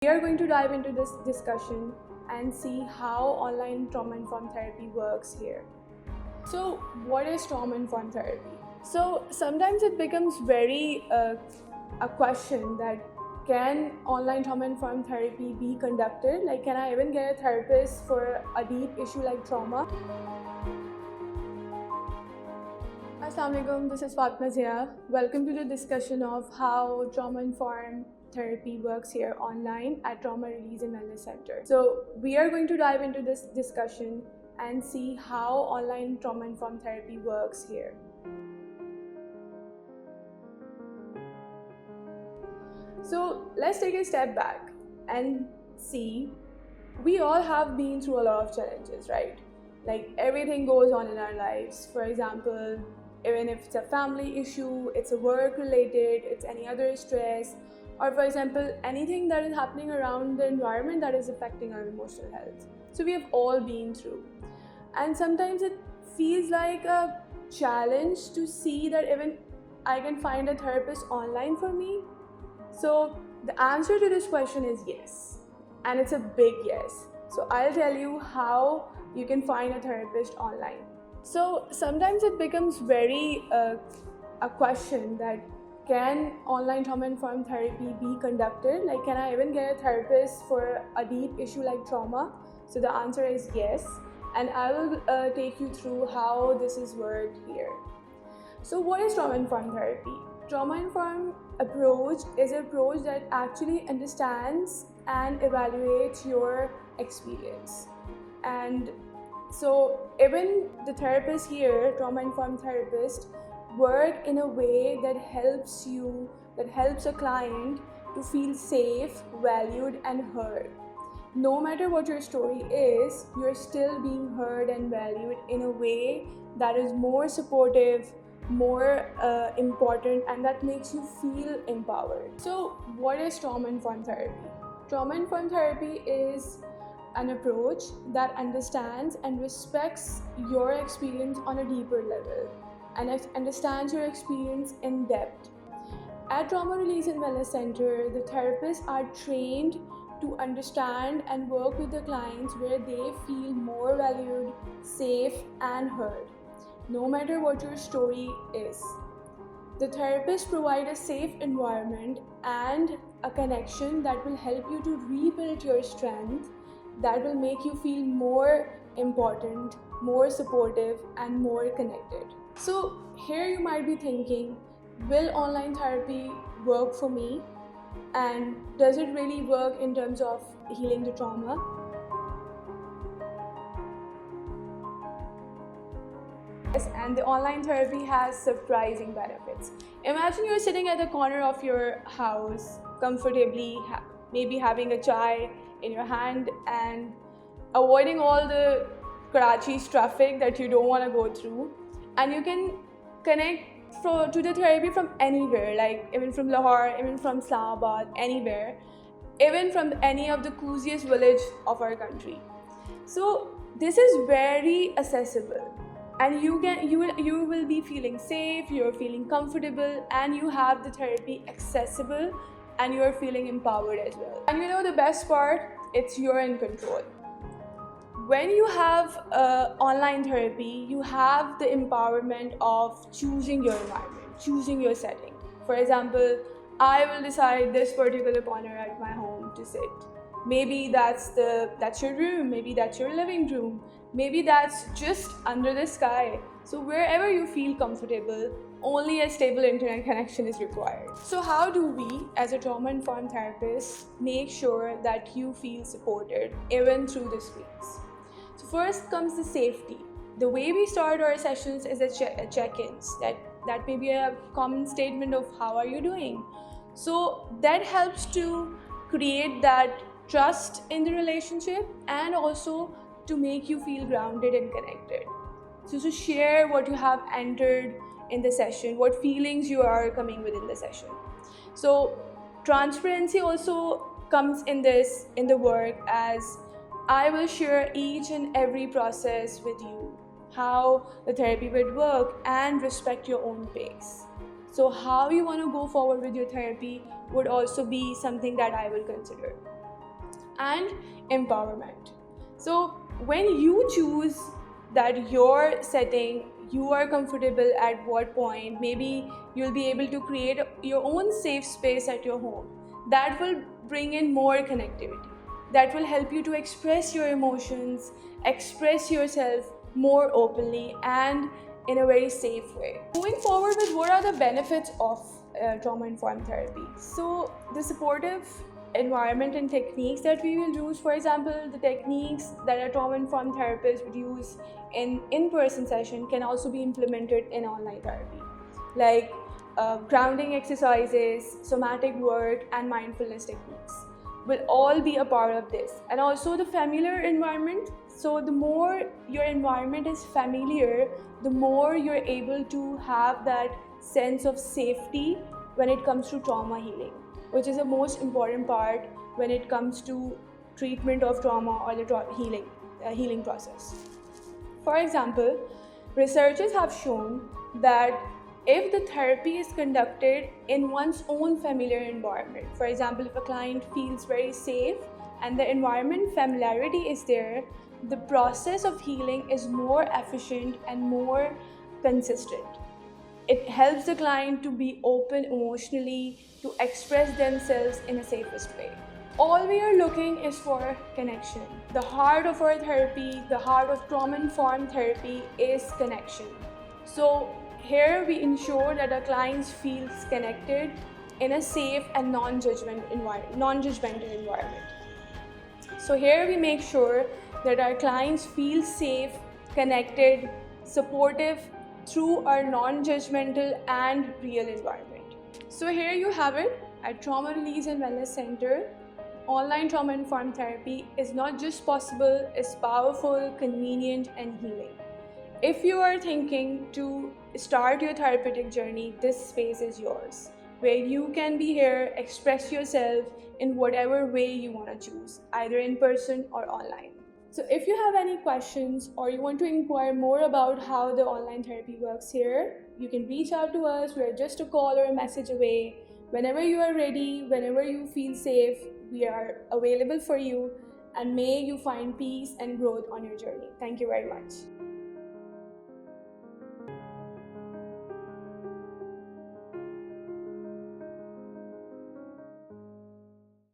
We are going to dive into this discussion and see how online trauma-informed therapy works here. So, what is trauma-informed therapy? So, sometimes it becomes very a question that can online trauma-informed therapy be conducted? Like, can I even get a therapist for a deep issue like trauma? Assalamualaikum, this is Fatma Zia. Welcome to the discussion of how trauma-informed therapy works here online at Trauma Release and Wellness Center. So we are going to dive into this discussion and see how online trauma-informed therapy works here. So let's take a step back and see, we all have been through a lot of challenges, right? Like everything goes on in our lives. For example, even if it's a family issue, it's a work related, it's any other stress, or for example, anything that is happening around the environment that is affecting our emotional health. So we have all been through. And sometimes it feels like a challenge to see that even I can find a therapist online for me. So the answer to this question is yes. And it's a big yes. So I'll tell you how you can find a therapist online. So sometimes it becomes very a question that can online trauma-informed therapy be conducted? Like, can I even get a therapist for a deep issue like trauma? So the answer is yes. And I will take you through how this is worked here. So what is trauma-informed therapy? Trauma-informed approach is an approach that actually understands and evaluates your experience. And so even the therapist here, trauma-informed therapist, work in a way that helps a client to feel safe, valued and heard. No matter what your story is, you're still being heard and valued in a way that is more supportive, more important, and that makes you feel empowered. So what is trauma-informed therapy? Trauma-informed therapy is an approach that understands and respects your experience on a deeper level and understands your experience in depth. At Trauma Release and Wellness Center, the therapists are trained to understand and work with the clients where they feel more valued, safe and heard, no matter what your story is. The therapists provide a safe environment and a connection that will help you to rebuild your strength, that will make you feel more important, more supportive and more connected. So here you might be thinking, will online therapy work for me? And does it really work in terms of healing the trauma? Yes, and the online therapy has surprising benefits. Imagine you're sitting at the corner of your house, comfortably, maybe having a chai in your hand and avoiding all the Karachi's traffic that you don't want to go through, and you can connect to the therapy from anywhere, like even from Lahore, even from Islamabad, anywhere, even from any of the coziest village of our country. So this is very accessible, and you will be feeling safe, you're feeling comfortable, and you have the therapy accessible, and you're feeling empowered as well. And you know the best part, it's you're in control. When you have online therapy, you have the empowerment of choosing your environment, choosing your setting. For example, I will decide this particular corner at my home to sit. Maybe that's your room, maybe that's your living room, maybe that's just under the sky. So wherever you feel comfortable, only a stable internet connection is required. So how do we, as a trauma-informed therapist, make sure that you feel supported even through the screens? So first comes the safety. The way we start our sessions is a check-ins. That may be a common statement of how are you doing. So that helps to create that trust in the relationship and also to make you feel grounded and connected. So to share what you have entered in the session, what feelings you are coming within the session. So transparency also comes in the work, as I will share each and every process with you, how the therapy would work, and respect your own pace. So how you want to go forward with your therapy would also be something that I will consider. and empowerment. So when you choose that your setting, you are comfortable at what point, maybe you'll be able to create your own safe space at your home. That will bring in more connectivity. That will help you to express your emotions, express yourself more openly and in a very safe way. Moving forward with what are the benefits of trauma-informed therapy. So the supportive environment and techniques that we will use, for example, the techniques that a trauma-informed therapist would use in-person session can also be implemented in online therapy, like grounding exercises, somatic work, and mindfulness techniques will all be a part of this. And also the familiar environment. So the more your environment is familiar, the more you're able to have that sense of safety when it comes to trauma healing, which is the most important part when it comes to treatment of trauma or the healing process. For example, researchers have shown that if the therapy is conducted in one's own familiar environment, for example, if a client feels very safe and the environment familiarity is there, the process of healing is more efficient and more consistent. It helps the client to be open emotionally, to express themselves in a safest way. All we are looking is for connection. The heart of our therapy, the heart of trauma-informed therapy is connection. So here we ensure that our clients feel connected in a safe and non-judgmental environment. So here we make sure that our clients feel safe, connected, supportive through our non-judgmental and real environment. So here you have it. At Trauma Release and Wellness Center, online trauma-informed therapy is not just possible, it's powerful, convenient, and healing. If you are thinking to start your therapeutic journey, this space is yours, where you can be here, express yourself in whatever way you want to choose, either in person or online. So if you have any questions or you want to inquire more about how the online therapy works here, you can reach out to us. We're just a call or a message away. Whenever you are ready, whenever you feel safe, we are available for you, and may you find peace and growth on your journey. Thank you very much.